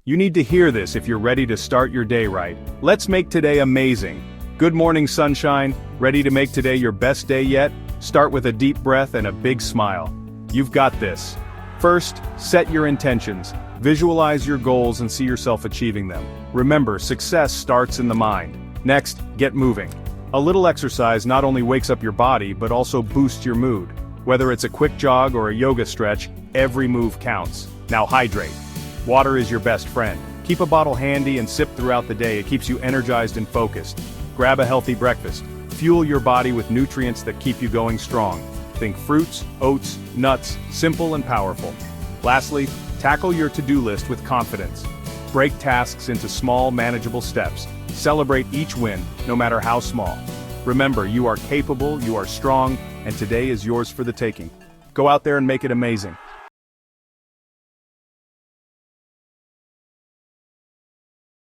You need to hear this if you're ready to start your day right. Let's make today amazing. Good morning, sunshine. Ready to make today your best day yet? Start with a deep breath and a big smile. You've got this. First, set your intentions. Visualize your goals and see yourself achieving them. Remember, success starts in the mind. Next, get moving. A little exercise not only wakes up your body but also boosts your mood. Whether it's a quick jog or a yoga stretch, every move counts. Now hydrate. Water is your best friend. Keep a bottle handy and sip throughout the day. It keeps you energized and focused. Grab a healthy breakfast. Fuel your body with nutrients that keep you going strong. Think fruits, oats, nuts, simple and powerful. Lastly, tackle your to-do list with confidence. Break tasks into small, manageable steps. Celebrate each win, no matter how small. Remember, you are capable, you are strong, and today is yours for the taking. Go out there and make it amazing.